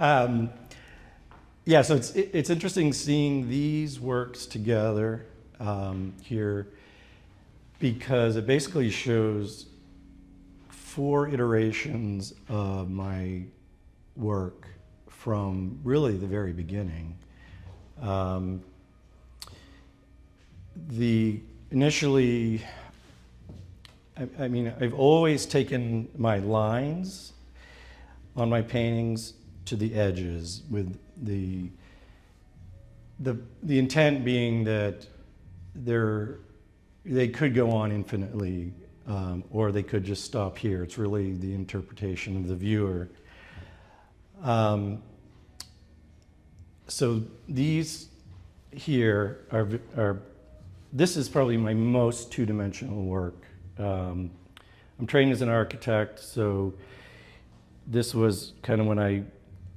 Um, yeah, so it's interesting seeing these works together here because it basically shows 4 iterations of my work from really the very beginning. Initially, I mean, I've always taken my lines on my paintings to the edges, with the intent being that they could go on infinitely, or they could just stop here. It's really the interpretation of the viewer. So these here are this is probably my most two-dimensional work. I'm trained as an architect, so this was kind of when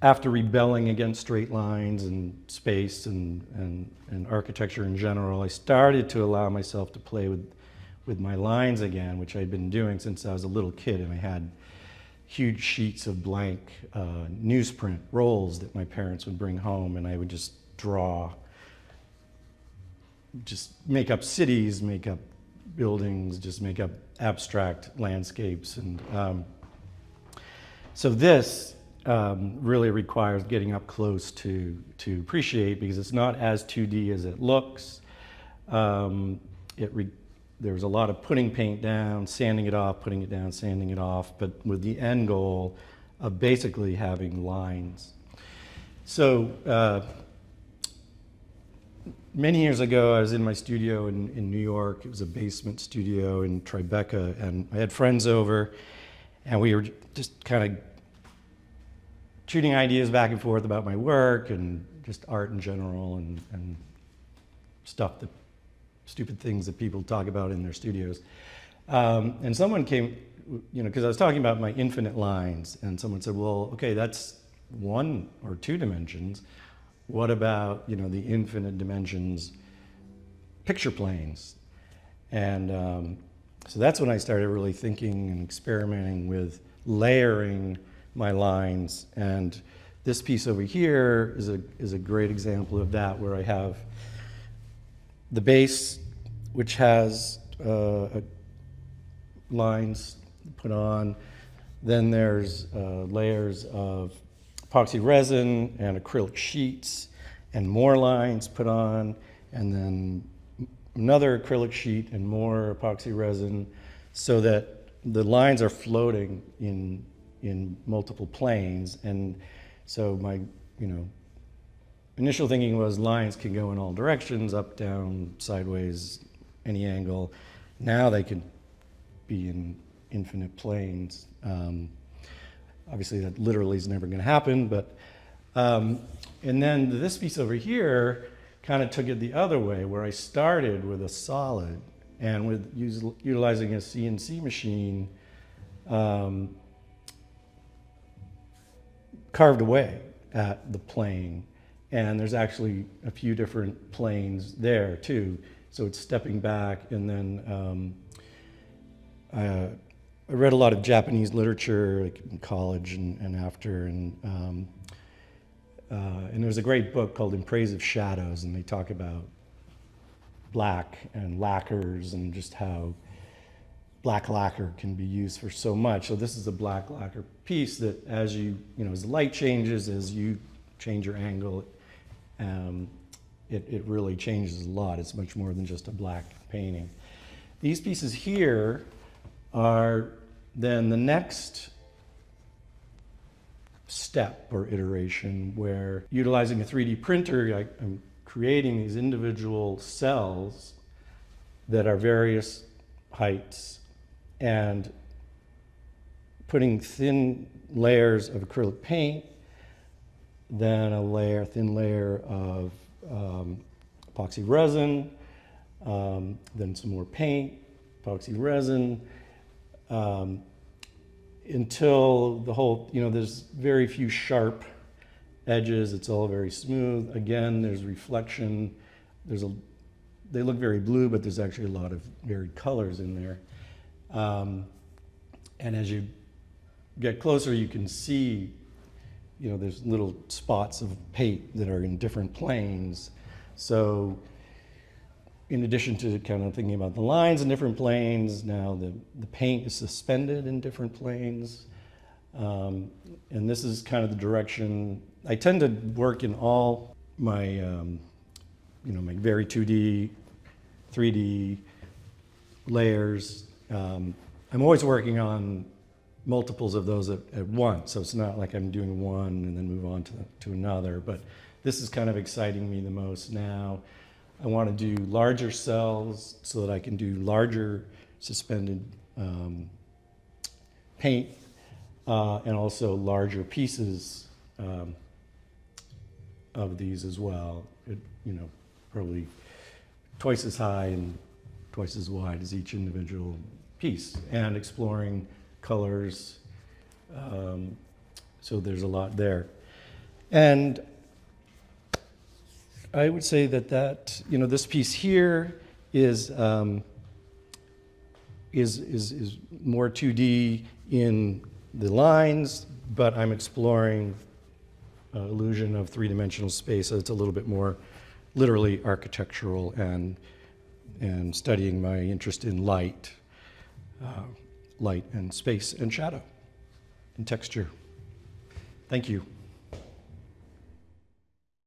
after rebelling against straight lines and space and architecture in general, I started to allow myself to play with my lines again, which I'd been doing since I was a little kid, and I had huge sheets of blank newsprint rolls that my parents would bring home, and I would just draw, just make up cities, make up buildings, just make up abstract landscapes. And so this really requires getting up close to appreciate, because it's not as 2D as it looks. There was a lot of putting paint down, sanding it off, putting it down, sanding it off, but with the end goal of basically having lines. So many years ago, I was in my studio in New York. It was a basement studio in Tribeca, and I had friends over, and we were just kind of shooting ideas back and forth about my work and just art in general and stuff that stupid things that people talk about in their studios. And someone came, because I was talking about my infinite lines, and someone said, well, okay, that's 1 or 2 dimensions. What about, the infinite dimensions picture planes? And so that's when I started really thinking and experimenting with layering my lines. And this piece over here is a great example of that, where I have the base, which has lines put on. Then there's layers of epoxy resin and acrylic sheets and more lines put on, and then another acrylic sheet and more epoxy resin, so that the lines are floating in multiple planes. And so my initial thinking was lines can go in all directions, up, down, sideways, any angle. Now they can be in infinite planes. Obviously that literally is never going to happen, but and then this piece over here kind of took it the other way, where I started with a solid, and with utilizing a CNC machine, carved away at the plane. And there's actually a few different planes there too. So it's stepping back. And then I read a lot of Japanese literature, like in college and after. And there's a great book called In Praise of Shadows, and they talk about black and lacquers and just how black lacquer can be used for so much. So this is a black lacquer piece that, as as the light changes, as you change your angle, it really changes a lot. It's much more than just a black painting. These pieces here are then the next step or iteration, where utilizing a 3D printer, I'm creating these individual cells that are various heights and putting thin layers of acrylic paint, then a thin layer of epoxy resin, then some more paint, epoxy resin, until the whole, there's very few sharp edges. It's all very smooth. Again, there's reflection. They look very blue, but there's actually a lot of varied colors in there. And as you get closer, you can see there's little spots of paint that are in different planes. So in addition to kind of thinking about the lines in different planes, now the paint is suspended in different planes. And this is kind of the direction. I tend to work in all my, my very 2D, 3D layers. I'm always working on multiples of those at once, so it's not like I'm doing one and then move on to another, but this is kind of exciting me the most now. I want to do larger cells so that I can do larger suspended paint and also larger pieces of these as well. Probably twice as high and twice as wide as each individual piece, and exploring colors. So there's a lot there. And I would say that this piece here is more 2D in the lines, but I'm exploring illusion of three-dimensional space, so it's a little bit more literally architectural and studying my interest in light and space and shadow and texture. Thank you.